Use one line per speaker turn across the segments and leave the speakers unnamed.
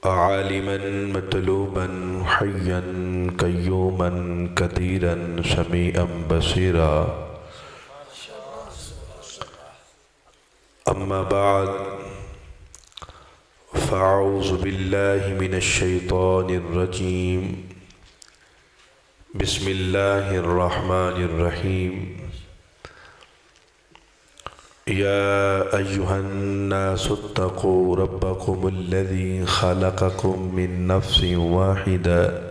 عالما مطلوبا حيا قيوما قديرا سميعا بصيرا. أما بعد فأعوذ بالله من الشيطان الرجيم. بسم الله الرحمن الرحيم. يا أيها الناس اتقوا ربكم الذي خلقكم من نفس واحدة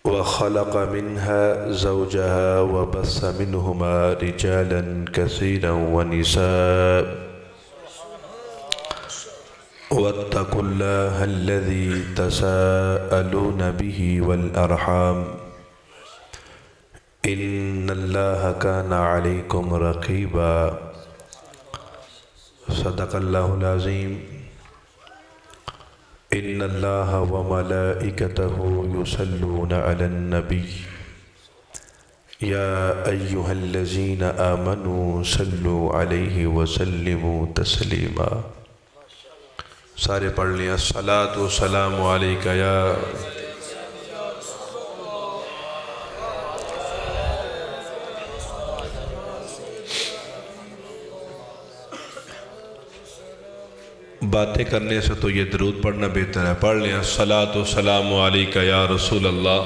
وخلق منها زوجها وبث منهما رجالا كثيرا ونساء واتقوا الله الذي تساءلون به والأرحام إن الله كان عليكم رقيبا. صدق الله العظيم. إن الله وملائكته يصلون على النبي يا أيها الذين آمنوا صلوا عليه وسلموا تسليما. سارے پڑھ لیں الصلاۃ والسلام علیک یا باتیں کرنے سے تو یہ درود پڑھنا بہتر ہے. پڑھ لیں الصلاۃ والسلام علیک یا رسول اللہ.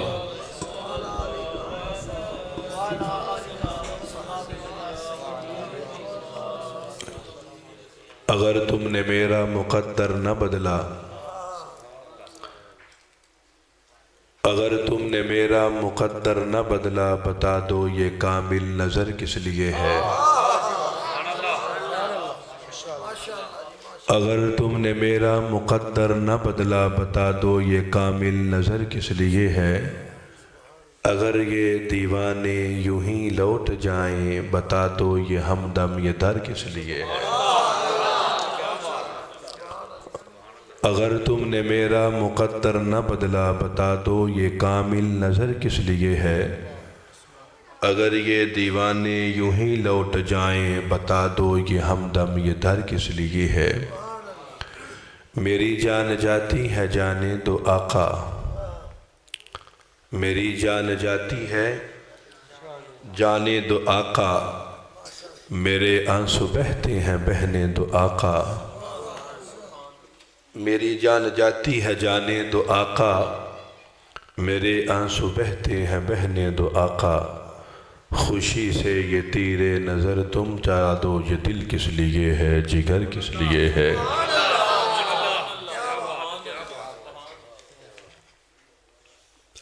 اگر تم نے میرا مقدر نہ بدلا، اگر تم نے میرا مقدر نہ بدلا، بتا دو یہ کامل نظر کس لیے ہے. اگر تم نے میرا مقدر نہ بدلا، بتا دو یہ کامل نظر کس لیے ہے. اگر یہ دیوانے یوں ہی لوٹ جائیں، بتا دو یہ ہمدم یہ در کس لیے ہے. اگر تم نے میرا مقدر نہ بدلا، بتا دو یہ کامل نظر کس لیے ہے. اگر یہ دیوانے یوں ہی لوٹ جائیں، بتا دو یہ ہمدم یہ در کس لیے ہے. میری جان جاتی ہے جانے دو آقا، میری جان جاتی ہے جانے دو آقا، میرے آنسو بہتے ہیں بہنے دو آقا. میری جان جاتی ہے جانے دو آقا، میرے آنسو بہتے ہیں بہنے دو آقا. خوشی سے یہ تیرے نظر تم چاہ دو، یہ دل کس لیے ہے جگر کس لیے ہے.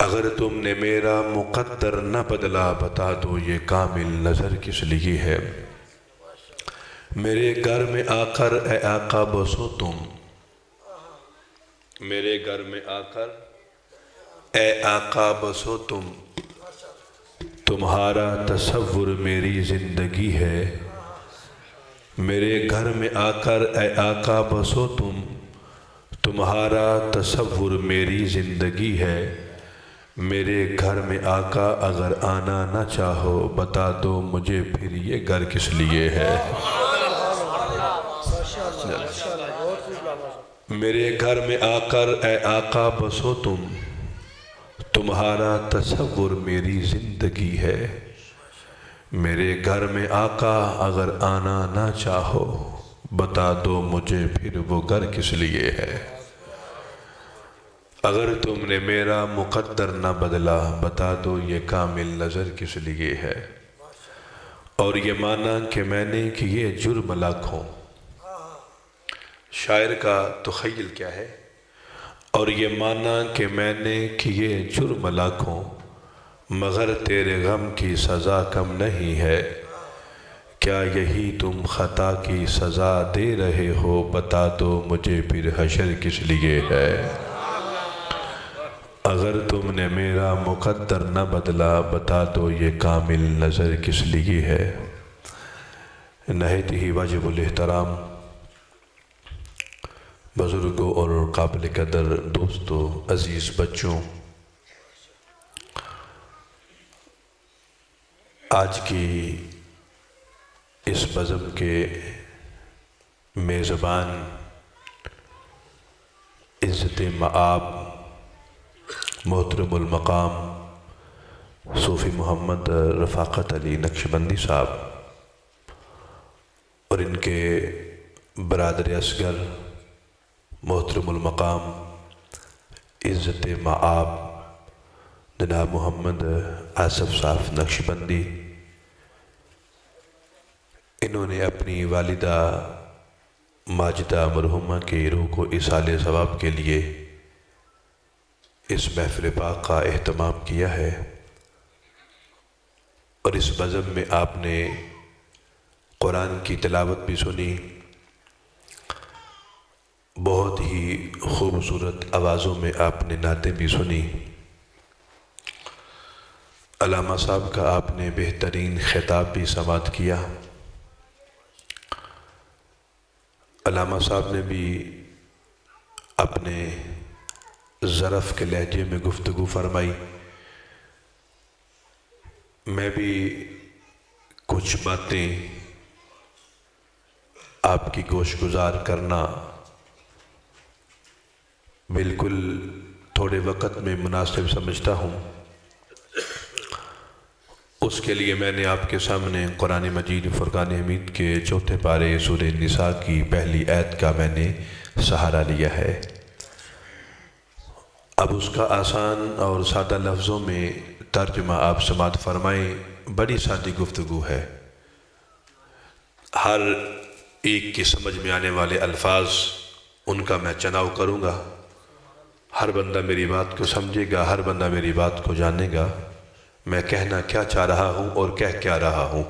اگر تم نے میرا مقدر نہ بدلا، بتا دو یہ کامل نظر کس لیے ہے. میرے گھر میں آ کر اے آقا بسو تم، میرے گھر میں آ کر اے آقا بسو تم. تمہارا تصور میری زندگی ہے. میرے گھر میں آ کر اے آقا بسو تم، تمہارا تصور میری زندگی ہے. میرے گھر میں آقا اگر آنا نہ چاہو، بتا دو مجھے پھر یہ گھر کس لیے ہے. میرے گھر میں آ کر اے آقا بسو تم، تمہارا تصور میری زندگی ہے. میرے گھر میں آقا اگر آنا نہ چاہو، بتا دو مجھے پھر وہ گھر کس لیے ہے. اگر تم نے میرا مقدر نہ بدلا، بتا دو یہ کامل نظر کس لیے ہے. اور یہ مانا کہ میں نے کیے جرم لاکھوں. شاعر کا تخیل کیا ہے. اور یہ مانا کہ میں نے کیے جرم لاکھوں، مگر تیرے غم کی سزا کم نہیں ہے. کیا یہی تم خطا کی سزا دے رہے ہو، بتا دو مجھے پھر حشر کس لیے ہے. اگر تم نے میرا مقدر نہ بدلا، بتا دو یہ کامل نظر کس لیے ہے. نہایت ہی واجب الاحترام بزرگوں اور قابل قدر دوستوں، عزیز بچوں، آج کی اس بزم کے میزبان عزت مآب محترم المقام صوفی محمد رفاقت علی نقشبندی صاحب اور ان کے برادر اصغر محترم المقام عزت مآب جناب محمد آصف صاحب نقشبندی، انہوں نے اپنی والدہ ماجدہ مرحومہ کی روح کو ایصال ثواب کے لیے اس محفل پاک کا اہتمام کیا ہے، اور اس بزم میں آپ نے قرآن کی تلاوت بھی سنی، بہت ہی خوبصورت آوازوں میں آپ نے نعتیں بھی سنی، علامہ صاحب کا آپ نے بہترین خطاب بھی سماعت کیا، علامہ صاحب نے بھی اپنے ظرف کے لہجے میں گفتگو فرمائی، میں بھی کچھ باتیں آپ کی گوش گزار کرنا بالکل تھوڑے وقت میں مناسب سمجھتا ہوں۔ اس کے لیے میں نے آپ کے سامنے قرآن مجید فرقان حمید کے چوتھے پارے سورہ نساء کی پہلی آیت کا میں نے سہارا لیا ہے۔ اب اس کا آسان اور سادہ لفظوں میں ترجمہ آپ سماعت فرمائیں۔ بڑی سادی گفتگو ہے، ہر ایک کی سمجھ میں آنے والے الفاظ ان کا میں چناؤ کروں گا، ہر بندہ میری بات کو سمجھے گا، ہر بندہ میری بات کو جانے گا میں کہنا کیا چاہ رہا ہوں اور کہہ کیا رہا ہوں۔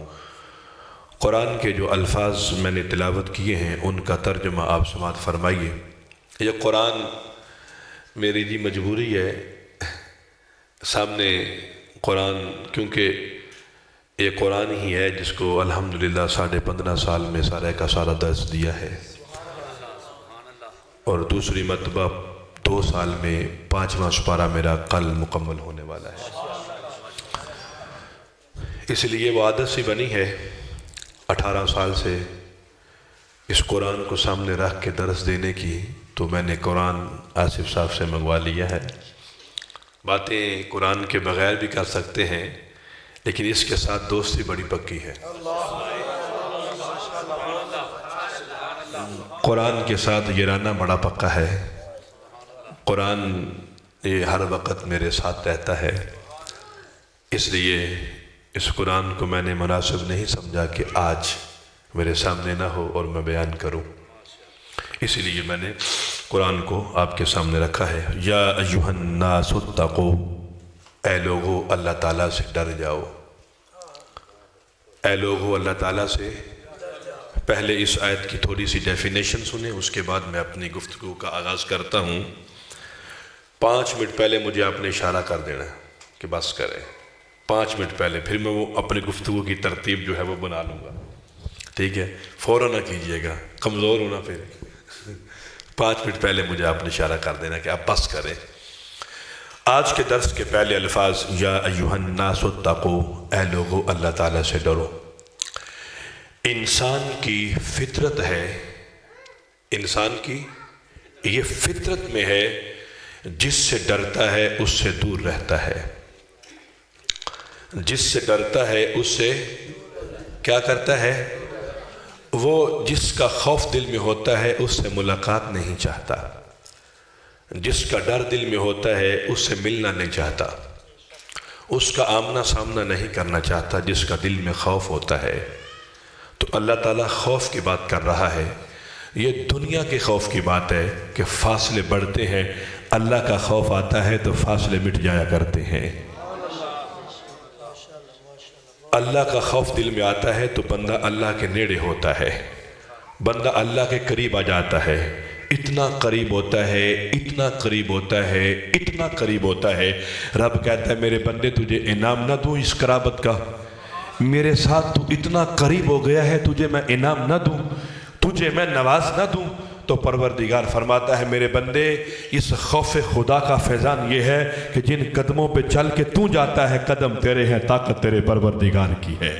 قرآن کے جو الفاظ میں نے تلاوت کیے ہیں ان کا ترجمہ آپ سماعت فرمائیے۔ یہ قرآن میری جی مجبوری ہے، سامنے قرآن، کیونکہ یہ قرآن ہی ہے جس کو الحمدللہ 15.5 سال میں سارے کا سارا درس دیا ہے، اور دوسری مرتبہ 2 سال میں 5واں سپارہ میرا کل مکمل ہونے والا ہے، اس لیے وہ عادت سی بنی ہے 18 سال سے اس قرآن کو سامنے رکھ کے درس دینے کی، تو میں نے قرآن آصف صاحب سے منگوا لیا ہے۔ باتیں قرآن کے بغیر بھی کر سکتے ہیں، لیکن اس کے ساتھ دوستی بڑی پکی ہے، قرآن کے ساتھ یارانہ بڑا پکا ہے، قرآن یہ ہر وقت میرے ساتھ رہتا ہے، اس لیے اس قرآن کو میں نے مناسب نہیں سمجھا کہ آج میرے سامنے نہ ہو اور میں بیان کروں، اسی لیے میں نے قرآن کو آپ کے سامنے رکھا ہے۔ یا ایھا الناس اتقوا، اے لوگو اللہ تعالیٰ سے ڈر جاؤ، اے لوگو اللہ تعالیٰ سے۔ پہلے اس آیت کی تھوڑی سی ڈیفینیشن سنیں، اس کے بعد میں اپنی گفتگو کا آغاز کرتا ہوں۔ 5 منٹ پہلے مجھے آپ نے اشارہ کر دینا ہے کہ بس کریں، 5 منٹ پہلے، پھر میں وہ اپنی گفتگو کی ترتیب جو ہے وہ بنا لوں گا، ٹھیک ہے؟ فوراً نہ کیجئے گا، کمزور ہونا پھر۔ 5 منٹ پہلے مجھے آپ نے اشارہ کر دینا کہ آپ بس کریں۔ آج کے درس کے پہلے الفاظ، یا ایھا الناس اتقوا، اے لوگو اللہ تعالیٰ سے ڈرو۔ انسان کی فطرت ہے، انسان کی یہ فطرت میں ہے، جس سے ڈرتا ہے اس سے دور رہتا ہے، جس سے ڈرتا ہے اس سے کیا کرتا ہے؟ وہ جس کا خوف دل میں ہوتا ہے اس سے ملاقات نہیں چاہتا، جس کا ڈر دل میں ہوتا ہے اس سے ملنا نہیں چاہتا، اس کا آمنا سامنا نہیں کرنا چاہتا جس کا دل میں خوف ہوتا ہے۔ تو اللہ تعالیٰ خوف کی بات کر رہا ہے، یہ دنیا کے خوف کی بات ہے کہ فاصلے بڑھتے ہیں، اللہ کا خوف آتا ہے تو فاصلے مٹ جایا کرتے ہیں۔ اللہ کا خوف دل میں آتا ہے تو بندہ اللہ کے نیڑے ہوتا ہے، بندہ اللہ کے قریب آ جاتا ہے، اتنا قریب ہوتا ہے، اتنا قریب ہوتا ہے، اتنا قریب ہوتا ہے، رب کہتا ہے میرے بندے تجھے انعام نہ دوں اس قرابت کا، میرے ساتھ تو اتنا قریب ہو گیا ہے، تجھے میں انعام نہ دوں، تجھے میں نواز نہ دوں؟ تو پروردگار فرماتا ہے میرے بندے، اس خوف خدا کا فیضان یہ ہے کہ جن قدموں پہ چل کے تو جاتا ہے قدم تیرے ہیں، طاقت تیرے پروردگار کی ہے۔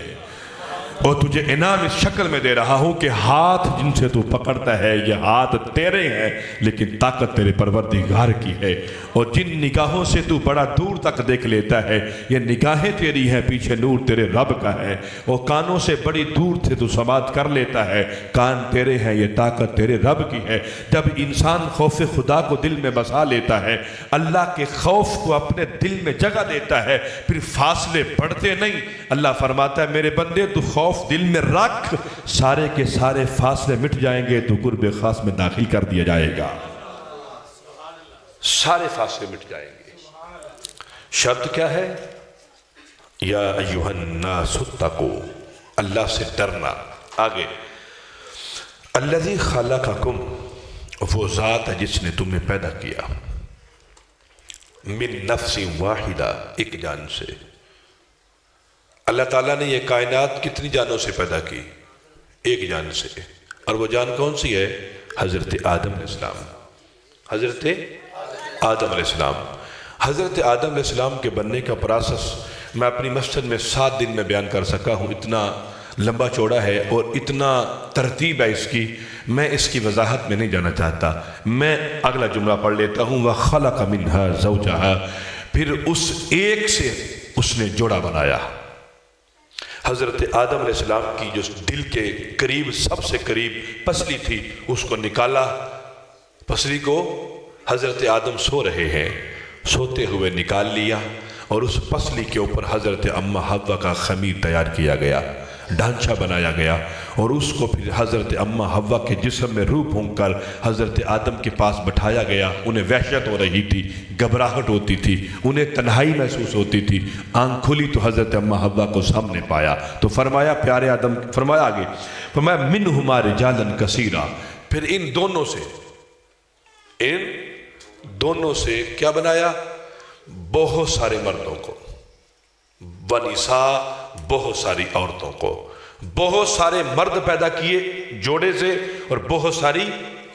اور تجھے انعام اس شکل میں دے رہا ہوں کہ ہاتھ جن سے تو پکڑتا ہے یہ ہاتھ تیرے ہیں لیکن طاقت تیرے پروردگار کی ہے، اور جن نگاہوں سے تو بڑا دور تک دیکھ لیتا ہے یہ نگاہیں تیری ہیں، پیچھے نور تیرے رب کا ہے، اور کانوں سے بڑی دور سے تو سماعت کر لیتا ہے، کان تیرے ہیں، یہ طاقت تیرے رب کی ہے۔ جب انسان خوف خدا کو دل میں بسا لیتا ہے، اللہ کے خوف کو اپنے دل میں جگہ دیتا ہے، پھر فاصلے بڑھتے نہیں۔ اللہ فرماتا ہے میرے بندے تو خوف دل میں رکھ، سارے کے سارے فاصلے مٹ جائیں گے تو قرب خاص میں داخل کر دیا جائے گا،
سارے فاصلے مٹ جائیں گے۔ شرط کیا ہے؟ یا ایھا الناس اتقوا، اللہ سے ڈرنا۔ آگے الذی خلقکم، وہ ذات ہے جس نے تمہیں پیدا کیا، من نفس واحدہ، ایک جان سے۔ اللہ تعالیٰ نے یہ کائنات کتنی جانوں سے پیدا کی؟ ایک جان سے، اور وہ جان کون سی ہے؟ حضرت آدم علیہ السلام۔ حضرت آدم علیہ السلام، حضرت آدم علیہ السلام کے بننے کا پروسیس میں اپنی مسجد میں 7 دن میں بیان کر سکا ہوں، اتنا لمبا چوڑا ہے اور اتنا ترتیب ہے اس کی، میں اس کی وضاحت میں نہیں جانا چاہتا۔ میں اگلا جملہ پڑھ لیتا ہوں، وَخَلَقَ مِنْهَا زَوْجَهَا، پھر اس ایک سے اس نے جوڑا بنایا۔ حضرت آدم علیہ السلام کی جو دل کے قریب سب سے قریب پسلی تھی اس کو نکالا، پسلی کو حضرت آدم سو رہے ہیں، سوتے ہوئے نکال لیا، اور اس پسلی کے اوپر حضرت اماں حوا کا خمیر تیار کیا گیا، ڈھانچہ بنایا گیا، اور اس کو پھر حضرت اماں حوا کے جسم میں روح پھونک کر حضرت آدم کے پاس بٹھایا گیا۔ انہیں وحشت ہو رہی تھی، گھبراہٹ ہوتی تھی، انہیں تنہائی محسوس ہوتی تھی، آنکھ کھلی تو حضرت اماں حوا کو سامنے پایا تو فرمایا پیارے آدم، فرمایا آگے، فرمایا منہما رجالا کثیرا، پھر ان دونوں سے کیا بنایا؟ بہت سارے مردوں کو، ونساء، بہت ساری عورتوں کو، بہت سارے مرد پیدا کیے جوڑے سے اور بہت ساری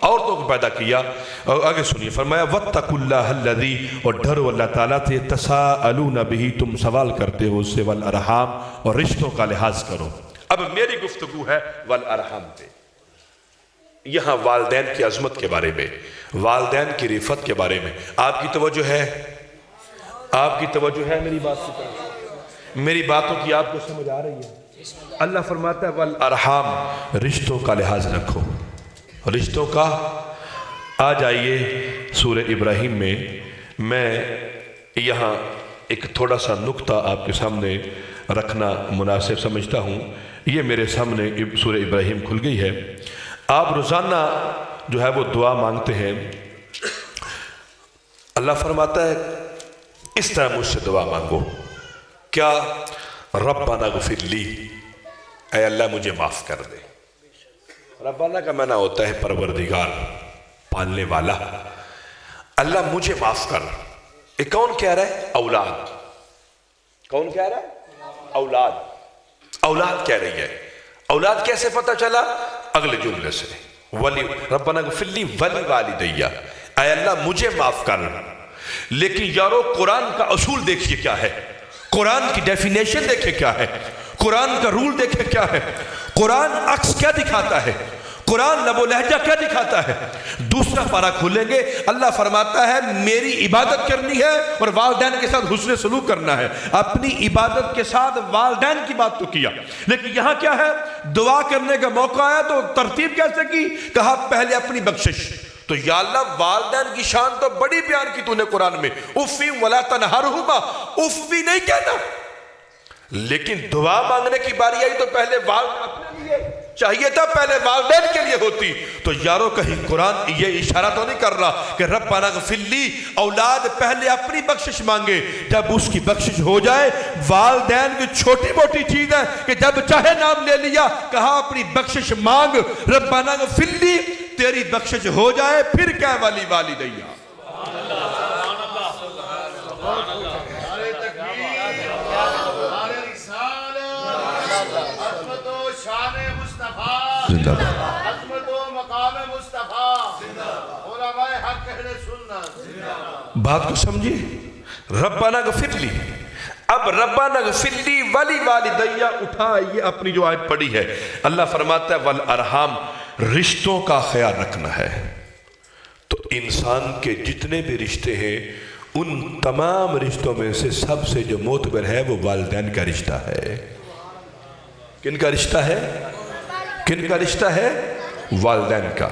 عورتوں کو پیدا کیا۔ اور آگے سنیے، فرمایا وَاتَّقُوا اللَّهَ الَّذِي، اور ڈرو اللہ تعالیٰ سے، تَسَاءَلُونَ بِهِ، تم سوال کرتے ہو اس سے، وَالْأَرْحَامَ، اور رشتوں کا لحاظ کرو۔ اب میری گفتگو ہے وَالْأَرْحَامَ پہ، یہاں والدین کی عظمت کے بارے میں، والدین کی رفت کے بارے میں آپ کی توجہ ہے؟ آپ کی توجہ ہے میری بات کی طرف؟ میری باتوں کی آپ کو سمجھ آ رہی ہے؟ اللہ فرماتا ہے والارحام، رشتوں کا لحاظ رکھو، رشتوں کا۔ آ جائیے سورہ ابراہیم میں یہاں ایک تھوڑا سا نکتہ آپ کے سامنے رکھنا مناسب سمجھتا ہوں۔ یہ میرے سامنے سورہ ابراہیم کھل گئی ہے۔ آپ روزانہ جو ہے وہ دعا مانگتے ہیں، اللہ فرماتا ہے اس طرح مجھ سے دعا مانگو، کیا؟ ربنا اغفر لی، اے اللہ مجھے معاف کر دے۔ ربنا کا معنی ہوتا ہے پروردگار، پالنے والا۔ اللہ مجھے معاف کر۔ یہ کون کہہ رہا ہے؟ اولاد۔ کون کہہ رہا ہے؟ اولاد۔ اولاد کہہ رہی ہے۔ اولاد کیسے پتہ چلا؟ اگلے جملے سے، ربنا اغفر لی ولی والدیہ، اے اللہ مجھے معاف کر۔ لیکن یارو قرآن کا اصول دیکھیے کیا ہے، قرآن کی ڈیفینیشن دیکھیں کیا ہے، قرآن کا رول دیکھیں کیا ہے، قرآن عکس کیا دکھاتا ہے، قرآن لب و لہجہ کیا دکھاتا ہے۔ دوسرا پارہ کھولیں گے، اللہ فرماتا ہے میری عبادت کرنی ہے اور والدین کے ساتھ حسن سلوک کرنا ہے۔ اپنی عبادت کے ساتھ والدین کی بات تو کیا، لیکن یہاں کیا ہے؟ دعا کرنے کا موقع آیا تو ترتیب کیسے کی؟ کہا پہلے اپنی بخشش۔ تو یا اللہ والدین کی شان تو بڑی بیان کی تو نے قرآن میں، افی ولا تنہرہما، اف بھی نہیں کہنا، لیکن دعا مانگنے کی باری آئی تو پہلے والدین اپنے لیے چاہیے تھا، پہلے والدین کے لیے ہوتی۔ تو یارو کہیں قرآن یہ اشارہ تو نہیں کر رہا کہ ربنا اغفر لی، اولاد پہلے اپنی بخشش مانگے، جب اس کی بخشش ہو جائے، والدین کی چھوٹی موٹی چیز ہے کہ جب چاہے نام لے لیا، کہا اپنی بخشش مانگ، ربنا اغفر لی، تیری بخشش ہو جائے، پھر کہہ ولی والدیہ۔ بات کو سمجھے، ربنا اغفر لی،
اب ربنا اغفر لی ولی والدیہ اٹھا، یہ اپنی جو آیت پڑھی ہے، اللہ فرماتا ہے والارحام، رشتوں کا خیال رکھنا ہے۔ تو انسان کے جتنے بھی رشتے ہیں ان تمام رشتوں میں سے سب سے جو معتبر ہے وہ والدین کا رشتہ ہے۔ کن کا رشتہ ہے؟ کن کا رشتہ ہے؟ والدین کا،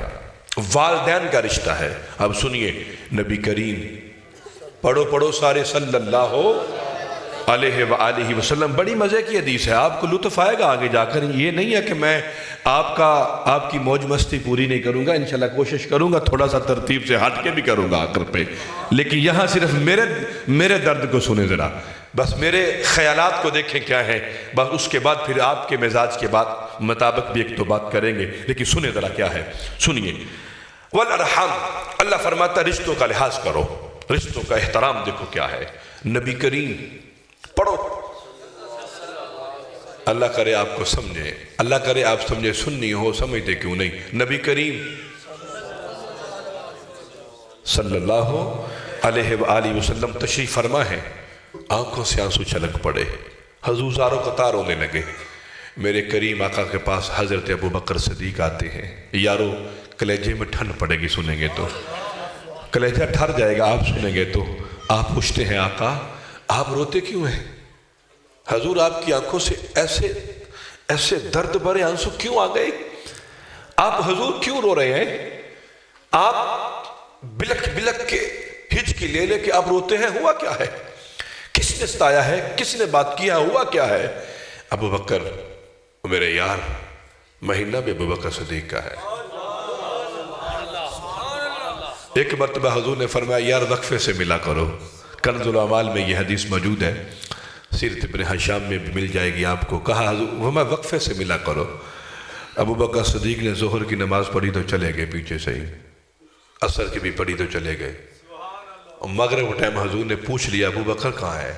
والدین کا رشتہ ہے۔ اب سنیے، نبی کریم پڑھو سارے صلی اللہ علیہ وآلہ وسلم، بڑی مزے کی حدیث ہے، آپ کو لطف آئے گا آگے جا کر۔ یہ نہیں ہے کہ میں آپ کی موج مستی پوری نہیں کروں گا، انشاءاللہ کوشش کروں گا تھوڑا سا ترتیب سے ہٹ کے بھی کروں گا آخر پہ، لیکن یہاں صرف میرے درد کو سنیں ذرا، بس میرے خیالات کو دیکھیں کیا ہیں، بس اس کے بعد پھر آپ کے مزاج کے بعد مطابق بھی ایک تو بات کریں گے، لیکن سنیں ذرا کیا ہے، سنیے۔ والارحام، اللہ فرماتا ہے رشتوں کا لحاظ کرو، رشتوں کا احترام دیکھو کیا ہے۔ نبی کریم پڑھو، اللہ کرے آپ کو سمجھے، اللہ کرے آپ سمجھے، سننی ہو سمجھتے کیوں نہیں۔ نبی کریم صلی اللہ علیہ وآلہ وسلم تشریف فرما ہے، آنکھوں سے آنسو چھلک پڑے، حضور زاروں قطار ہونے لگے۔ میرے کریم آقا کے پاس حضرت ابو بکر صدیق آتے ہیں، یارو کلیجے میں ٹھنڈ پڑے گی سنیں گے تو، کلیجہ ٹھر جائے گا آپ سنیں گے تو۔ آپ پوچھتے ہیں آقا آپ روتے کیوں ہیں؟ حضور آپ کی آنکھوں سے ایسے درد بھرے آنسو کیوں آ گئے؟ آپ حضور کیوں رو رہے ہیں؟ آپ بلک بلک کے ہچکی لے لے کے آپ روتے ہیں، ہوا کیا ہے؟ کس نے ستایا ہے؟ کس نے بات کیا؟ ہوا کیا ہے؟ ابو بکر میرے یار، مہینہ بھی ابو بکر صدیق کا ہے۔ ایک مرتبہ حضور نے فرمایا یار وقفے سے ملا کرو، کنز الاعمال میں یہ حدیث موجود ہے، سیرت ابن حشام میں بھی مل جائے گی آپ کو۔ کہا حضور میں وقفے سے ملا کرو۔ ابو بکر صدیق نے ظہر کی نماز پڑھی تو چلے گئے پیچھے سے ہی، عصر کی بھی پڑھی تو چلے گئے، اور مغرب ٹائم حضور نے پوچھ لیا ابو بکر کہاں ہے؟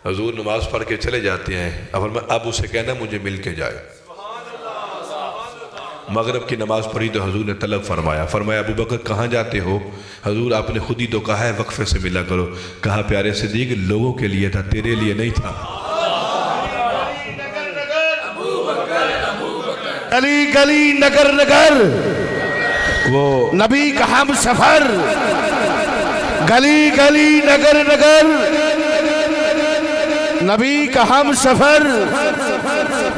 حضور نماز پڑھ کے چلے جاتے ہیں، اب اسے کہنا مجھے مل کے جائے۔ مغرب کی نماز پڑھی تو حضور نے طلب فرمایا ابو بکر کہاں جاتے ہو؟ حضور آپ نے خود ہی تو کہا ہے وقفے سے ملا کرو۔ کہا پیارے صدیق لوگوں کے لیے تھا، تیرے لیے نہیں تھا۔
گلی گلی نگر نگر
وہ
نبی کا ہم سفر، گلی گلی نگر نگر نبی کا ہم سفر،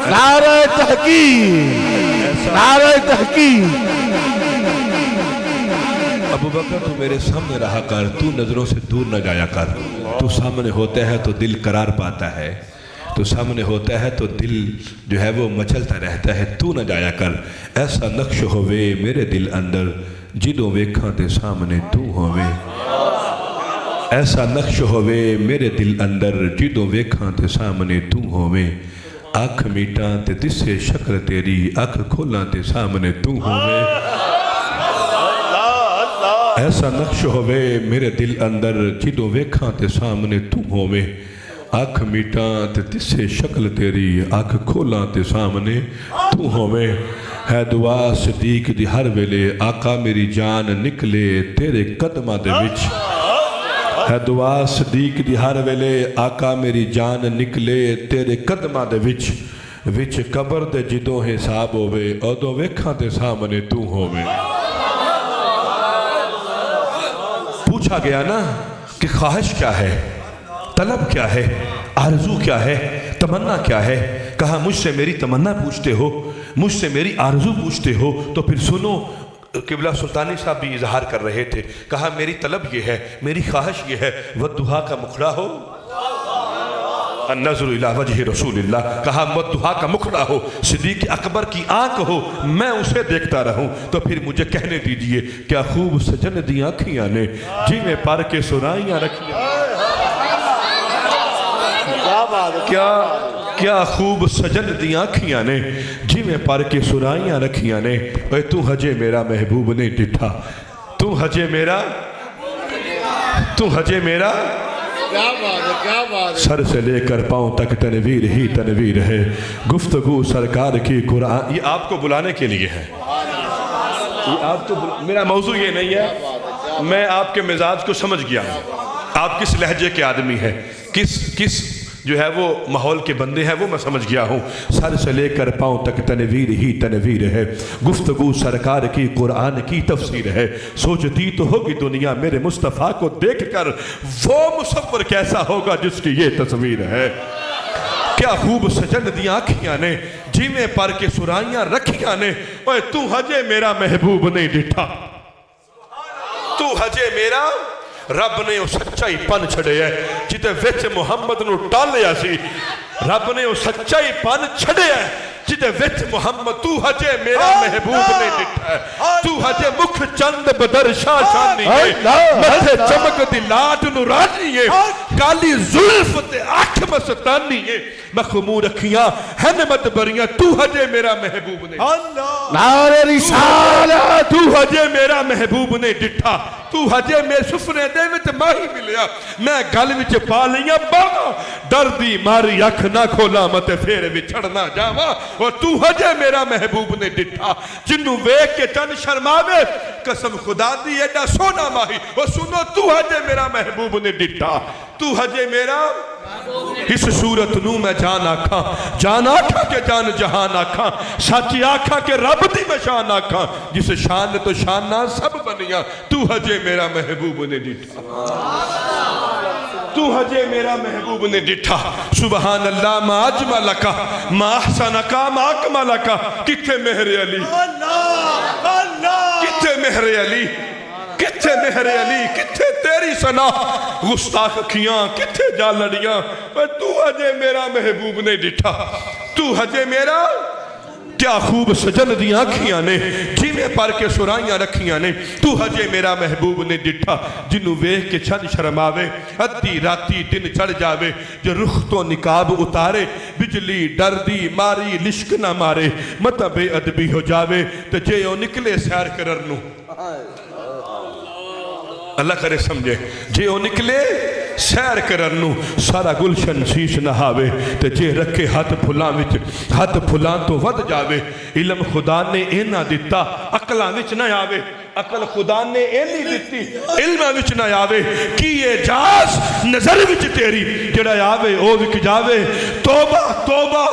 نعرہ تحقیق نعرہ تحقیق۔
ابو بکر تو میرے سامنے رہا کر، تو نظروں سے دور نہ جایا کر، تو سامنے ہوتا ہے تو دل قرار پاتا ہے، تو سامنے ہوتا ہے تو دل جو ہے وہ مچلتا رہتا ہے، تو نہ جایا کر۔ ایسا نقش ہوئے میرے دل اندر جدوں ویکھاں تے سامنے تو ہوئے، ایسا نقش ہوئے میرے دل اندر جدوں ویکھاں تے سامنے تو ہوئے، آنکھ میٹاں تے دسے شکل تیری، آنکھ کھولاں تے سامنے تو ہوئے، ایسا نقش ہوئے میرے دل اندر جدوں ویکھاں تے سامنے تو ہوئے، آنکھ میٹاں تے دسے شکل تیری، آنکھ کھولاں تے سامنے تو ہوئے۔ ہے دعا صدیق دی ہر ویلے آقا میری جان نکلے تیرے قدماں دے وچ، ہے دعا صدیق دی ہر ویلے آقا میری جان نکلے تیرے قدماں دے وچ قبر دے جدوں حساب ہوئے اودوں ویکھاں تے سامنے تو ہوئے۔ پوچھا گیا نا کہ خواہش کیا ہے، طلب کیا ہے، آرزو کیا ہے، تمنا کیا ہے؟ کہا مجھ سے میری تمنا پوچھتے ہو، مجھ سے میری آرزو پوچھتے ہو تو پھر سنو، قبلہ سلطانی صاحب بھی اظہار کر رہے تھے، کہا میری طلب یہ ہے، میری خواہش یہ ہے، وَالدُّحَا کا مکھڑا ہو، النظر الى وجہ رسول اللہ، کہا وَالدُّحَا کا مکھڑا ہو، صدیق اکبر کی آنکھ ہو، میں اسے دیکھتا رہوں، تو پھر مجھے کہنے دیجئے کیا خوب سجن دی آنکھیاں نے جی میں پر کے سرائیاں رکھیاں، کیا خوب سجن دی آنکھیاں نے جی میں پر کے سرائیاں رکھیاں نے، اے تو حجے میرا محبوب نہیں ڈٹھا، تو حجے میرا سر سے لے کر پاؤں تک تنویر ہی تنویر ہے، گفتگو سرکار کی قرآن۔ یہ آپ کو بلانے کے لیے ہے، یہ آپ کو میرا موضوع یہ نہیں ہے، میں آپ کے مزاج کو سمجھ گیا ہوں، آپ کس لہجے کے آدمی ہیں، کس جو ہے وہ ماحول کے بندے ہیں وہ میں سمجھ گیا ہوں۔ سر سے لے کر پاؤں تک تنویر ہی تنویر ہے، گفتگو سرکار کی قرآن کی تفسیر ہے۔ سوچتی تو ہوگی دنیا میرے مصطفیٰ کو دیکھ کر وہ مصور کیسا ہوگا جس کی یہ تصویر ہے۔ کیا خوب سجن دیا آنکھیاں نے، جیویں پر کے سرائیاں رکھیاں نے، اوے تو ہجے میرا محبوب نہیں ڈٹھا، تو ہجے میرا رب نے وہ سچائی پن چھڑے ہے جتے وچ محمد نو ٹالیا سی، رب نے وہ سچائی پن چھڑے ہے جتے وچ محمد، تو ہجے میرا محبوب نے ڈٹھا ہے، تو ہجے مکھ چند بدر شاہ شانی ہے، متھے چمک دی لاٹ نورانی ہے، کالی زلف تے آنکھ مستانی ہے، مخمور اکھیاں ہن مت بریاں، تو ہجے میرا محبوب نے،
نعرہ رسالت،
تو ہجے میرا محبوب نے ڈٹھا، تو ہجے میں سفرے دے وچ ماہی ملیا، میں گل وچ پا لیاں باواں، ڈر دی ماری اکھ نہ کھولا مت پھر وچھڑنا جاواں، اور تو ہجے میرا محبوب نے ڈٹھا، جنوں ویکھ کے تن شرماوے، قسم خدا دی ایڈا سونا ماہی، اور سنو تو ہجے میرا محبوب نے ڈٹھا، تو ہجے میرا، اس صورت نو میں جان آکھاں کہ جان جہان آکھاں، سچی آکھاں کہ رب دی میں شان آکھاں، جس شان تو شانہ سب بنیاں، تو ہجے میرا محبوب نے ڈٹھا، تو ہجے میرا محبوب نے ڈٹھا۔ سبحان اللہ ما اجملکا ما احسنکا ما اکملکا، کتھے مہر علی، کتھے مہر علی، کتھے مہر علی، کتھے تیری ثنا، گستاخ کھیاں کتھے جا لڑیاں، تو ہجے میرا محبوب نے ڈٹھا، تو ہجے میرا، کیا خوب سجن دی آنکھیاں نے، جیویں پر کے سرائیاں رکھیاں نے، تو ہجے میرا محبوب نے ڈٹھا، جنوں ویکھ کے چھن شرماوے، ادھی راتی دن چڑھ جاوے، جو رخ تو نقاب اتارے، بجلی ڈر دی ماری لشک نہ مارے، متا بے ادبی ہو جاوے، تے جے او نکلے سیر کرنو، اللہ کرے سمجھے، جے او نکلے سیر کرنو، سارا گلشن شیش نہاوے، تے جے رکھے ہاتھ پھلاں وچ، ہاتھ پھلاں تو ود جاوے، علم خدا نے اینا دیتا، عقلاں وچ نہ آوے، عقل خدا نے اینی دیتی، علم وچ نہ آوے، کی اعجاز نظر وچ تیری، جڑا آوے او وک جاوے، توبہ توبہ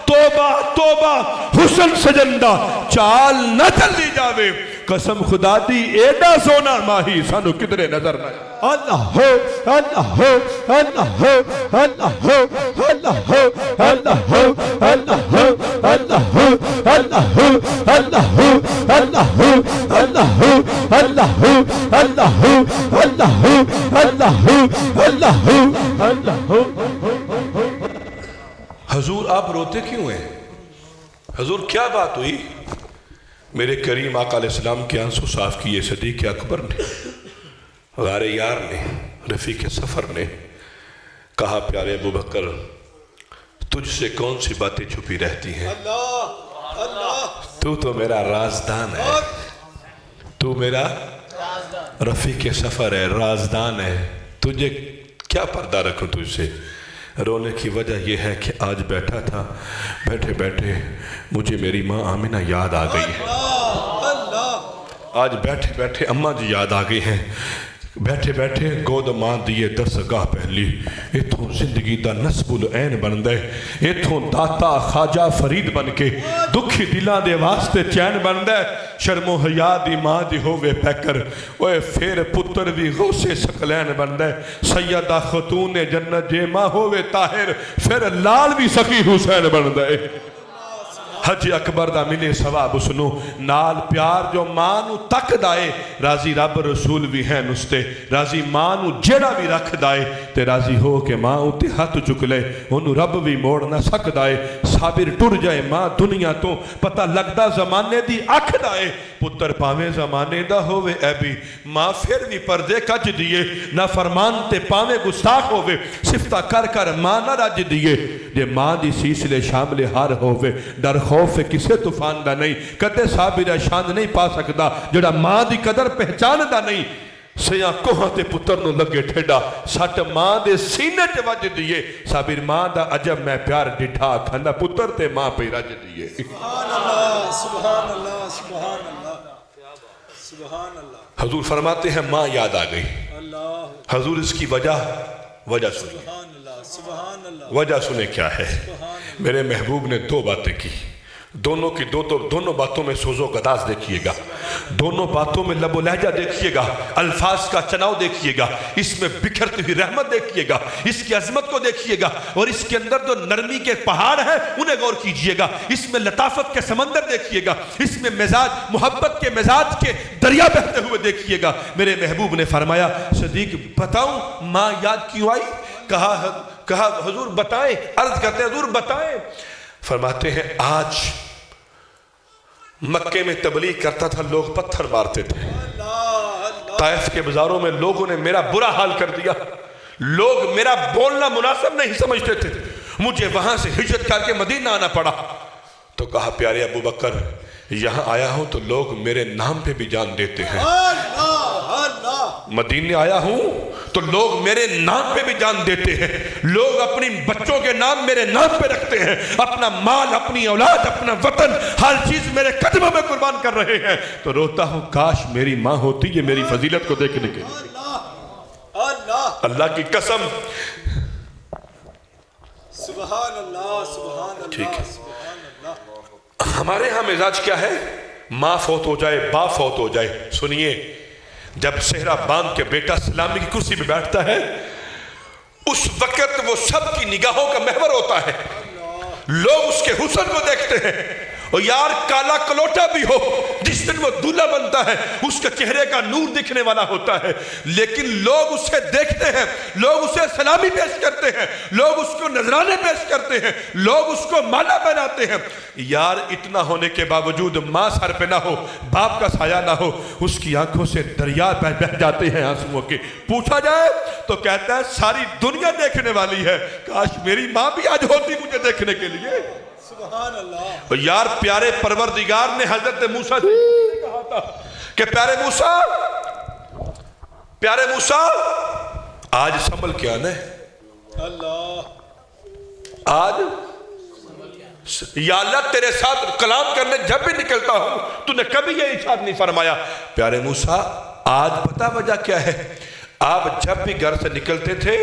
توبہ توبہ، حسن سجندہ چال نہ چلی جاوے، قسم خدا دی ایڈا سونا ماہی سانو کدرے نظر نہ
اللہ ہو اللہ ہو اللہ ہو اللہ ہو اللہ ہو اللہ ہو اللہ ہو اللہ ہو اللہ ہو اللہ ہو اللہ ہو اللہ ہو اللہ ہو اللہ ہو اللہ ہو اللہ ہو اللہ ہو اللہ ہو۔
حضور آپ روتے کیوں ہیں؟ حضور کیا بات ہوئی؟ میرے کریم آقا علیہ السلام کے آنسو صاف کیے صدیق اکبر نے، غار یار نے، رفیق سفر نے، کہا پیارے ابو بکر تجھ سے کون سی باتیں چھپی رہتی ہیں، تو میرا رازدان ہے، تو میرا رفیق سفر ہے، رازدان ہے، تجھے کیا پردہ رکھوں تجھ سے؟ رونے کی وجہ یہ ہے کہ آج بیٹھا تھا، بیٹھے بیٹھے مجھے میری ماں آمنہ یاد آ گئی ہے، آج بیٹھے بیٹھے اماں جی یاد آ گئی ہیں، بیٹھے بیٹھے گود ماں دیئے درسگاہ پہلی، ایتھوں زندگی دا نسب العین بن دے، ایتھوں داتا خواجہ فرید بن کے دکھی دلاں دے واسطے چین بن دے، شرم و حیا دی ماں دی ہووے پیکر، اوے پھر پتر بھی غوث ثقلین بن دے، سیدہ خاتون جنت جے ماں ہووے طاہر، پھر لال بھی سخی حسین بن دے۔ حج اکبر دا ملے ثواب اسنو، نال پیار جو ماں نو تک دائے، راضی رب رسول بھی ہیں نستے، راضی ماں نو جیڑا بھی رکھ دائے، تے راضی ہو کہ ماں اتے ہاتھ چک لے، انہوں رب بھی موڑ نہ سک دائے، صابر ٹر جائے ماں دنیا تو، پتہ لگدا زمانے دی اکھ دائے، پتر پاویں زمانے دا ہووے اے بھی، ماں پھر بھی پردے کج دیئے، نہ فرمان تے پاویں گستاخ ہووے، صفتہ کر کر ماں نہ رج دیئے، جے ماں دی سیسلے شامل ہار ہووے، ڈر خوف کسے طوفان دا نہیں، کدے صابر شان نہیں پا سکدا، جڑا ماں دی قدر پہچان دا نہیں، سیاں کوہاں تے پتر نو لگے ٹھیڈا، سٹ ماں دے سینے تے وج دیئے، صابر ماں دا عجب میں پیار ڈٹھا، کھندا پتر تے ماں پہ رج دیئے۔
سبحان اللہ سبحان اللہ سبحان اللہ۔
سبحان اللہ.
حضور فرماتے ہیں ماں یاد آ گئی.
اللہ.
حضور اس کی وجہ سنیے.
سبحان اللہ. سبحان اللہ.
وجہ سنیں کیا ہے. میرے محبوب نے دو باتیں کی. دونوں باتوں میں سوز و گداز دیکھیے گا. دونوں باتوں میں لب و لہجہ دیکھیے گا. الفاظ کا چناؤ دیکھیے گا. اس میں بکھرتی ہوئی رحمت دیکھیے گا. اس کی عظمت کو دیکھیے گا. اور اس کے اندر جو نرمی کے پہاڑ ہیں انہیں غور کیجیے گا. اس میں لطافت کے سمندر دیکھیے گا. اس میں محبت کے مزاج کے دریا بہتے ہوئے دیکھیے گا. میرے محبوب نے فرمایا صدیق بتاؤں ماں یاد کیوں آئی. کہا حضور بتائیں. عرض کرتے ہیں حضور بتائیں. فرماتے ہیں آج مکے میں تبلیغ کرتا تھا لوگ پتھر مارتے تھے. طائف کے بازاروں میں لوگوں نے میرا برا حال کر دیا. لوگ میرا بولنا مناسب نہیں سمجھتے تھے. مجھے وہاں سے ہجرت کر کے مدینہ آنا پڑا. تو کہا پیارے ابو بکر یہاں آیا ہوں تو لوگ میرے نام پہ بھی جان دیتے ہیں. مدینے آیا ہوں تو لوگ میرے نام پہ بھی جان دیتے ہیں. لوگ اپنی بچوں کے نام میرے نام پہ رکھتے ہیں. اپنا مال, اپنی اولاد, اپنا وطن, ہر چیز میرے قدموں میں قربان کر رہے ہیں. تو روتا ہوں کاش میری ماں ہوتی یہ میری فضیلت کو دیکھنے کے لیے. اللہ کی قسم.
سبحان اللہ. سبحان اللہ.
ٹھیک ہے.
سبحان اللہ.
ہمارے ہاں مزاج کیا ہے. ماں فوت ہو جائے, باپ فوت ہو جائے. سنیے جب صحرا باندھ کے بیٹا سلامی کی کرسی پہ بیٹھتا ہے اس وقت وہ سب کی نگاہوں کا محور ہوتا ہے. لوگ اس کے حسن کو دیکھتے ہیں. اور یار کالا کلوٹا بھی ہو جس دن وہ دولہا بنتا ہے اس کے چہرے کا نور دکھنے والا ہوتا ہے. لیکن لوگ اسے دیکھتے ہیں, لوگ اسے سلامی پیش کرتے ہیں, لوگ اس کو نذرانے پیش کرتے ہیں, لوگ اس کو مالا پہناتے ہیں. یار اتنا ہونے کے باوجود ماں سر پہ نہ ہو, باپ کا سایہ نہ ہو, اس کی آنکھوں سے دریا بہہ جاتے ہیں آنسوؤں کے. پوچھا جائے تو کہتا ہے ساری دنیا دیکھنے والی ہے, کاش میری ماں بھی آج ہوتی مجھے دیکھنے کے لیے.
سبحان اللہ.
اور یار پیارے پروردگار نے حضرت موسیٰ سے کہا تھا کہ پیارے موسیٰ آج سنبھل کے آنا ہے.
اللہ.
آج یا اللہ تیرے ساتھ کلام کرنے جب بھی نکلتا ہوں تو نے کبھی یہ ارشاد نہیں فرمایا پیارے موسیٰ آج پتہ وجہ کیا ہے. آپ جب بھی گھر سے نکلتے تھے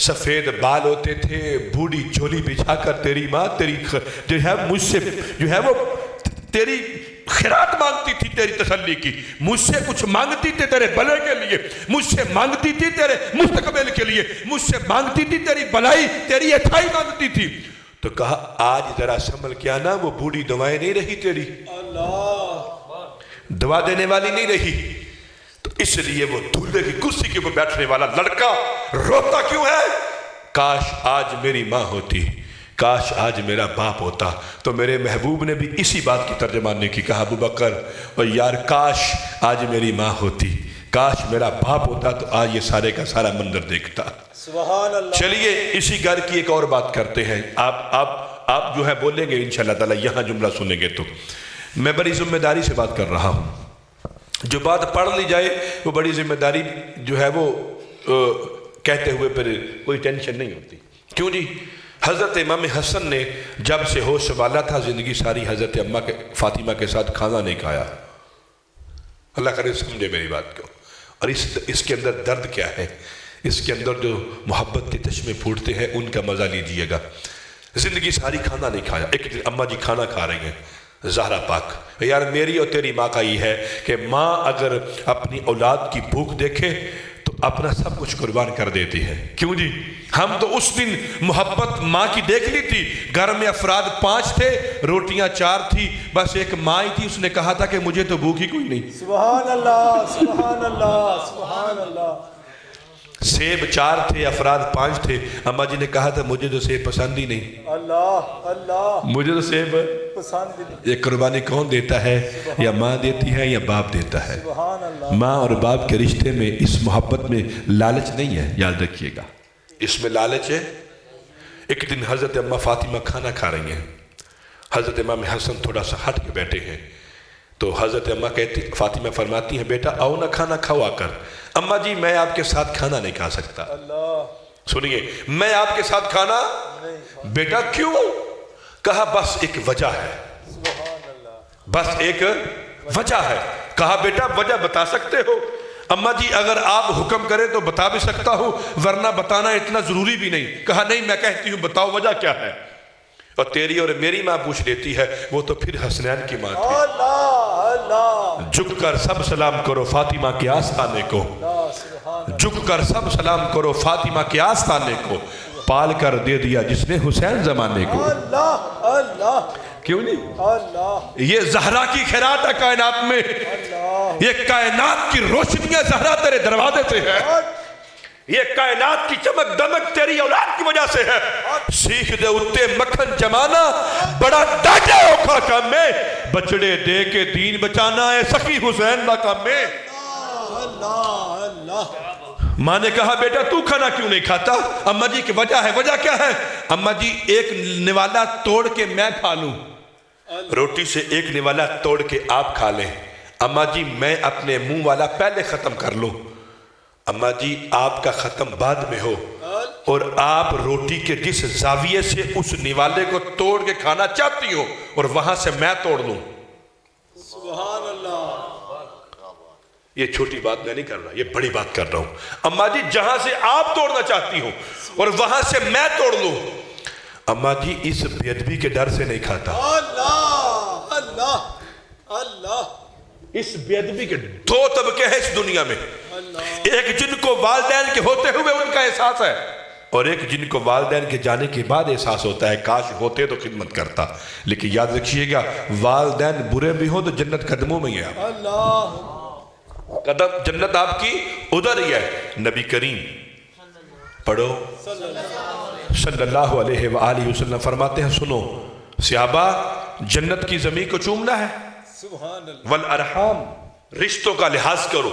سفید بال ہوتے تھے, بوڑھی جھولی بچھا کر تیری ماں تیری جو ہے مجھ سے جو ہے وہ تیری خیرات مانگتی تھی, تیری تسلی کی. مجھ سے کچھ مانگتی تھی تیرے بھلے کے لیے, مجھ سے مانگتی تھی تیرے مستقبل کے لیے, مجھ سے مانگتی تھی تیری بھلائی, تیری اچھائی مانگتی تھی. تو کہا آج ذرا سنبھل کے آنا, وہ بوڑھی دعائیں نہیں رہی تیری, دعا دینے والی نہیں رہی. تو اس لیے وہ دولہے کی کرسی کے اوپر بیٹھنے والا لڑکا روتا کیوں ہے. کاش آج میری ماں ہوتی, کاش آج میرا باپ ہوتا. تو میرے محبوب نے بھی اسی بات کی ترجمانی کی. کہا ابو بکر اور یار کاش آج میری ماں ہوتی, کاش میرا باپ ہوتا تو آج یہ سارے کا سارا منظر دیکھتا.
سبحان اللہ.
چلیے اسی گھر کی ایک اور بات کرتے ہیں. آپ جو ہے بولیں گے انشاءاللہ تعالی, یہاں جملہ سنیں گے تو میں بڑی ذمہ داری سے بات کر رہا ہوں. جو بات پڑھ لی جائے وہ بڑی ذمہ داری جو ہے وہ کہتے ہوئے پھر کوئی ٹینشن نہیں ہوتی. کیوں جی حضرت امام حسن نے جب سے ہوش سنبھالا تھا زندگی ساری حضرت اماں کے فاطمہ کے ساتھ کھانا نہیں کھایا. اللہ کرے سمجھے میری بات کو. اور اس کے اندر درد کیا ہے, اس کے اندر جو محبت کے چشمے پھوٹتے ہیں ان کا مزہ لیجئے گا. زندگی ساری کھانا نہیں کھایا. ایک دن اماں جی کھانا کھا رہی ہیں, زہرا پاک. یار میری اور تیری ماں کا یہ ہے کہ ماں اگر اپنی اولاد کی بھوک دیکھے تو اپنا سب کچھ قربان کر دیتی ہے. کیوں جی ہم تو اس دن محبت ماں کی دیکھ لی تھی. گھر میں افراد 5 تھے, روٹیاں 4 تھی, بس ایک ماں ہی تھی. اس نے کہا تھا کہ مجھے تو بھوک ہی کوئی نہیں.
سبحان اللہ. سبحان اللہ. سبحان اللہ.
سیب 4 تھے, افراد 5 تھے. اماں جی نے کہا تھا مجھے تو سیب پسند ہی نہیں.
اللہ اللہ.
مجھے تو سیب
پسند نہیں.
یہ قربانی کون دیتا ہے, یا ماں دیتی ہے یا باپ دیتا ہے.
سبحان اللہ.
ماں اور باپ کے رشتے میں اس محبت میں لالچ نہیں ہے, یاد رکھیے گا. اس میں لالچ ہے. ایک دن حضرت اماں فاطمہ کھانا کھا رہی ہیں, حضرت امام حسن تھوڑا سا ہٹ کے بیٹھے ہیں. تو حضرت اماں فاطمہ فرماتی ہیں بیٹا آؤ نہ کھانا کھاؤ آ کر. اماں جی میں آپ کے ساتھ کھانا نہیں کھا سکتا. سنیے میں آپ کے ساتھ کھانا. بیٹا کیوں؟ کہا بس ایک وجہ ہے, بس ایک وجہ ہے.
کہا بیٹا وجہ بتا سکتے ہو؟ اماں جی اگر آپ حکم کریں تو بتا بھی سکتا ہوں، ورنہ بتانا اتنا ضروری بھی نہیں۔ کہا نہیں میں کہتی ہوں بتاؤ وجہ کیا ہے۔ اور تیری اور میری ماں پوچھ لیتی ہے، وہ تو پھر حسنین کی ماں تھی۔ جھک کر سب سلام کرو فاطمہ کے آستانے کو، جھک کر سب سلام کرو فاطمہ کے آستانے کو، پال کر دے دیا جس نے حسین زمانے کو۔ کیوں نہیں؟ یہ زہرا کی خیرات ہے کائنات میں، یہ کائنات کی روشنیاں زہرا تیرے دروازے سے ہے، یہ کائنات کی چمک دمک تیری اولاد کی وجہ سے ہے۔ سیکھ دے اتے مکھن جمانا بڑا ڈاٹے اوکھا کام میں، بچڑے دے کے دین بچانا ہے سخی حسین دا کام میں۔ ماں نے کہا بیٹا تو کھانا کیوں نہیں کھاتا؟ اماں جی کی وجہ ہے۔ وجہ کیا ہے؟ اماں جی ایک نوالا توڑ کے میں کھا لوں، روٹی سے ایک نوالا توڑ کے آپ کھا لیں، اماں جی میں اپنے منہ والا پہلے ختم کر لوں، اماں جی آپ کا ختم بعد میں ہو، اور آپ روٹی کے جس زاویے سے اس نوالے کو توڑ کے کھانا چاہتی ہو اور وہاں سے میں توڑ لوں۔
سبحان اللہ۔
یہ چھوٹی بات میں نہیں کر رہا، یہ بڑی بات کر رہا ہوں۔ اماں جی جہاں سے آپ توڑنا چاہتی ہو اور وہاں سے میں توڑ لوں، اماں جی اس بے ادبی کے ڈر سے نہیں کھاتا۔
اللہ اللہ اللہ۔
اس بے ادبی کے دو طبقے ہیں اس دنیا میں، ایک جن کو والدین کے ہوتے ہوئے ان کا احساس ہے، اور ایک جن کو والدین کے جانے کے بعد احساس ہوتا ہے کاش ہوتے تو خدمت کرتا۔ لیکن یاد رکھیے گا والدین برے بھی ہوں تو جنت قدموں میں ہی ہے،
اللہ
قدم جنت آپ کی ادھر ہی ہے۔ نبی کریم پڑھو صلی اللہ علیہ وآلہ وسلم فرماتے ہیں سنو صحابہ، جنت کی زمین کو چومنا ہے،
سبحان اللہ۔
والارحام رشتوں کا لحاظ کرو،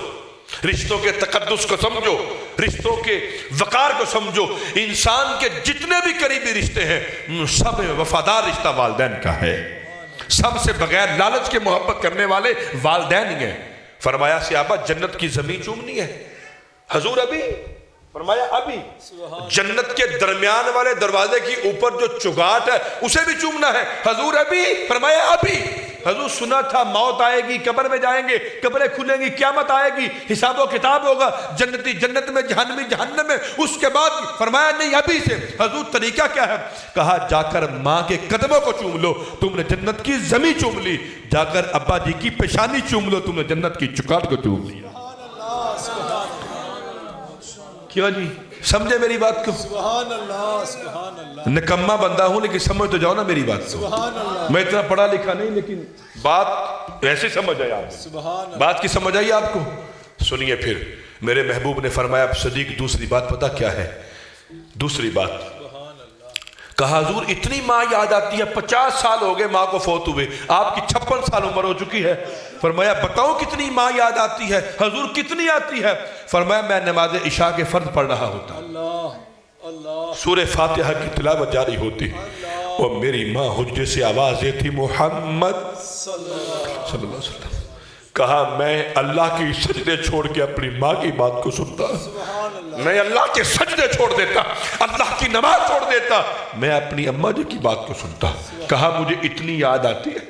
رشتوں کے تقدس کو سمجھو، رشتوں کے وقار کو سمجھو۔ انسان کے جتنے بھی قریبی رشتے ہیں سب میں وفادار رشتہ والدین کا ہے، سب سے بغیر لالچ کے محبت کرنے والے والدین ہی ہیں۔ فرمایا صحابہ جنت کی زمین چومنی ہے؟ حضور ابھی؟ فرمایا ابھی۔ جنت کے درمیان والے دروازے کی اوپر جو چگاٹ ہے اسے بھی چومنا ہے؟ حضور ابھی؟ فرمایا ابھی۔ حضور سنا تھا موت آئے گی، قبر میں جائیں گے، قبریں کھلیں گی، قیامت آئے گی، حساب و کتاب ہوگا، جنتی جنت میں، جہنمی جہنم میں، اس کے بعد؟ فرمایا نہیں ابھی سے۔ حضور طریقہ کیا ہے؟ کہا جا کر ماں کے قدموں کو چوم لو، تم نے جنت کی زمین چوم لی، جا کر ابا جی کی پیشانی چوم لو، تم نے جنت کی چکاٹ کو چوم لیا۔ کیا جی سمجھے میری بات کو؟
سبحان اللہ سبحان اللہ
نکمہ بندہ ہوں لیکن سمجھ تو جاؤ نا میری بات کو۔
سبحان اللہ
میں اتنا پڑھا لکھا نہیں لیکن بات ایسے سمجھ آئی آپ کو،
سبحان اللہ۔
بات کی سمجھ آئی آپ کو؟ سنیے پھر میرے محبوب نے فرمایا صدیق دوسری بات پتہ کیا ہے؟ دوسری بات کہا حضور اتنی ماں یاد آتی ہے، 50 سال ہو گئے ماں کو فوت ہوئے، آپ کی 56 سال عمر ہو چکی ہے۔ فرمایا بتاؤ کتنی ماں یاد آتی ہے؟ حضور کتنی آتی ہے؟ فرمایا میں نماز عشاء کے فرض پڑھ رہا ہوتا،
اللہ اللہ
سورہ فاتحہ کی تلاوت جاری ہوتی اور میری ماں حجرے سے آواز یہ تھی محمد صلی اللہ علیہ وسلم۔ کہا میں اللہ کی سجدے چھوڑ کے اپنی ماں کی بات کو سنتا، میں اللہ کے سجدے چھوڑ دیتا، اللہ کی نماز چھوڑ دیتا، میں اپنی اماں جی کی بات کو سنتا۔ کہا مجھے اتنی یاد آتی ہے۔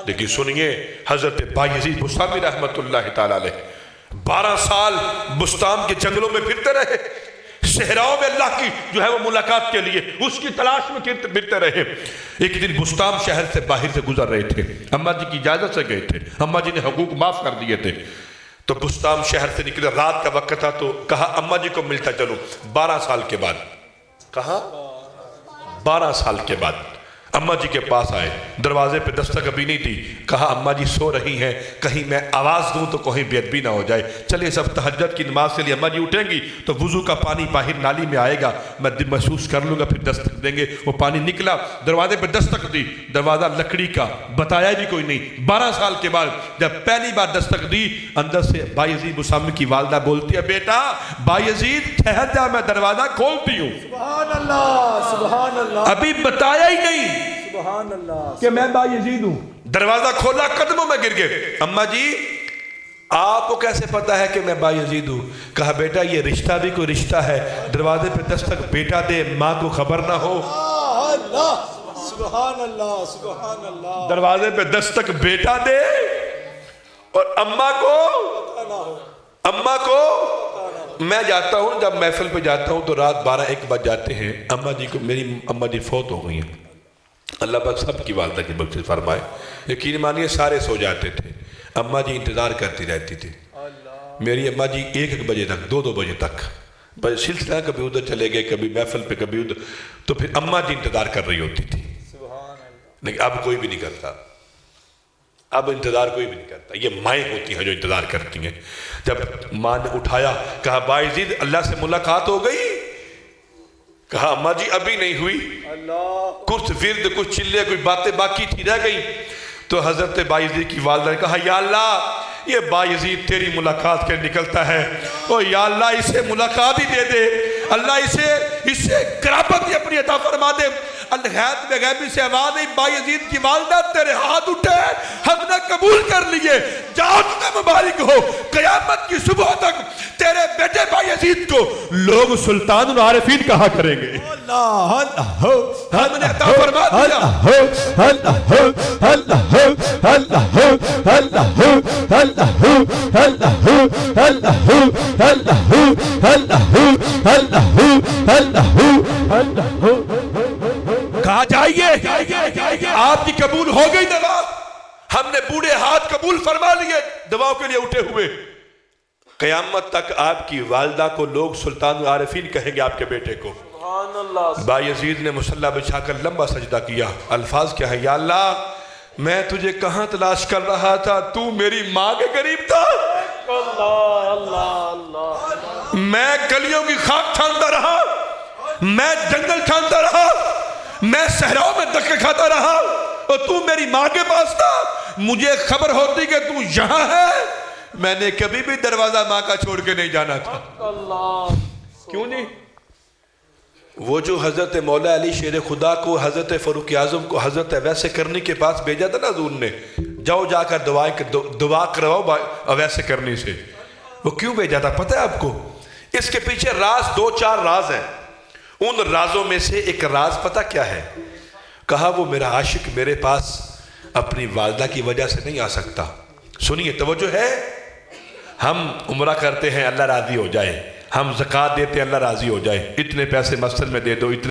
لیکن سنیے حضرت بایزید بسطامی رحمت اللہ تعالیٰ علیہ 12 سال بسطام کے جنگلوں میں پھرتے رہے، صحراؤں میں اللہ کی جو ہے وہ ملاقات کے لیے اس کی تلاش میں پھرتے رہے۔ ایک دن بسطام شہر سے باہر سے گزر رہے تھے، اماں جی کی اجازت سے گئے تھے، اماں جی نے حقوق معاف کر دیے تھے، تو بسطام شہر سے نکلے، رات کا وقت تھا، تو کہا اماں جی کو ملتا چلو 12 سال کے بعد۔ کہا 12 سال کے بعد اماں جی کے پاس آئے، دروازے پہ دستک ابھی نہیں تھی، کہا اماں جی سو رہی ہیں، کہیں میں آواز دوں تو کہیں بے ادبی نہ ہو جائے، چلیے سب تہجد کی نماز کے لیے اماں جی اٹھیں گی تو وضو کا پانی باہر نالی میں آئے گا، میں محسوس کر لوں گا، پھر دستک دیں گے۔ وہ پانی نکلا، دروازے پہ دستک دی، دروازہ لکڑی کا، بتایا بھی کوئی نہیں۔ 12 سال کے بعد جب پہلی بار دستک دی، اندر سے بایزید بسطامی کی والدہ بولتی ہے بیٹا بایزید ٹھہر جا میں دروازہ کھولتی ہوں۔
سبحان اللہ سبحان اللہ
ابھی بتایا ہی نہیں
سبحان اللہ
کہ میں بایزید ہوں۔ دروازہ کھولا، قدموں میں گر گئے۔ اماں جی آپ کو کیسے پتا ہے کہ میں بایزید ہوں؟ کہا بیٹا یہ رشتہ بھی کوئی رشتہ ہے، دروازے پہ دستک بیٹا دے، ماں کو خبر نہ ہو۔
اللہ سبحان اللہ سبحان اللہ
دروازے پہ دستک بیٹا دے اور اماں کو میں جاتا ہوں، جب محفل پہ جاتا ہوں تو رات 12-1 بج جاتے ہیں، میری اماں جی فوت ہو گئی ہیں، اللہ پاک سب کی والدہ کی بخشش فرمائے، یقین مانیے سارے سو جاتے تھے، اماں جی انتظار کرتی رہتی تھی، میری اماں جی 1-1 بجے تک 2-2 بجے تک سلسلہ کبھی ادھر چلے گئے، کبھی محفل پہ کبھی ادھر، تو پھر اماں جی انتظار کر رہی ہوتی تھی، لیکن اب کوئی بھی نہیں کرتا، اب انتظار کوئی بھی نہیں کرتا، یہ مائیں ہوتی ہیں جو انتظار کرتی ہیں۔ جب ماں نے اٹھایا، کہا بایزید اللہ سے ملاقات ہو گئی؟ کہا اماں جی ابھی نہیں ہوئی، کچھ ورد کچھ چلے کوئی باتیں باقی تھی رہ گئی، تو حضرت بایزید کی والدہ نے کہا یا اللہ یہ بایزید تیری ملاقات کے نکلتا ہے، او یا اللہ اسے ملاقات ہی دے دے، اللہ اسے قرابت ہی اپنی عطا فرما دے۔ الغیب میں غیبی سے آواز نہیں، بایزید کی والدہ تیرے ہاتھ اٹھے ہم نے قبول کر لیے، جاؤ تمہیں مبارک ہو، قیامت کی صبح تک تیرے بیٹے بایزید کو لوگ سلطان العارفین کہا کریں گے۔ ہم نے عطا فرما دیا۔ کہا جائیے آپ کی قبول ہو گئی دعا، ہم نے بوڑھے ہاتھ قبول فرما لیے، دعاؤں کے لیے اٹھے ہوئے، قیامت تک آپ کی والدہ کو لوگ سلطان العارفین کہیں گے، آپ کے بیٹے کو۔ بایزید نے مصلی بچھا کر لمبا سجدہ کیا، الفاظ کیا ہے، یا اللہ میں تجھے کہاں تلاش کر رہا تھا، تو میری ماں کے قریب تھا، میں گلیوں کی خاک چھانتا رہا، میں جنگل چھانتا رہا، میں صحراؤں میں دھکے کھاتا رہا، اور تو میری ماں کے پاس تھا، مجھے خبر ہوتی کہ تو یہاں ہے، میں نے کبھی بھی دروازہ ماں کا چھوڑ کے نہیں جانا تھا۔ کیوں نہیں؟ وہ جو حضرت مولا علی شیر خدا کو حضرت فاروق اعظم کو حضرت ویسے کرنی کے پاس بھیجا تھا نا حضور نے، جاؤ جا کر دعا کرواؤ ویسے کرنی سے، وہ کیوں بھیجا تھا پتہ ہے آپ کو؟ اس کے پیچھے راز 2-4 راز ہیں، ان رازوں میں سے ایک راز پتہ کیا ہے؟ کہا وہ میرا عاشق میرے پاس اپنی والدہ کی وجہ سے نہیں آ سکتا، سنیے توجہ ہے، ہم عمرہ کرتے ہیں اللہ راضی ہو جائے، ہم زکوٰۃ دیتے ہیں اللہ راضی ہو جائے، اتنے پیسے مسجد میں دے دو، اتنے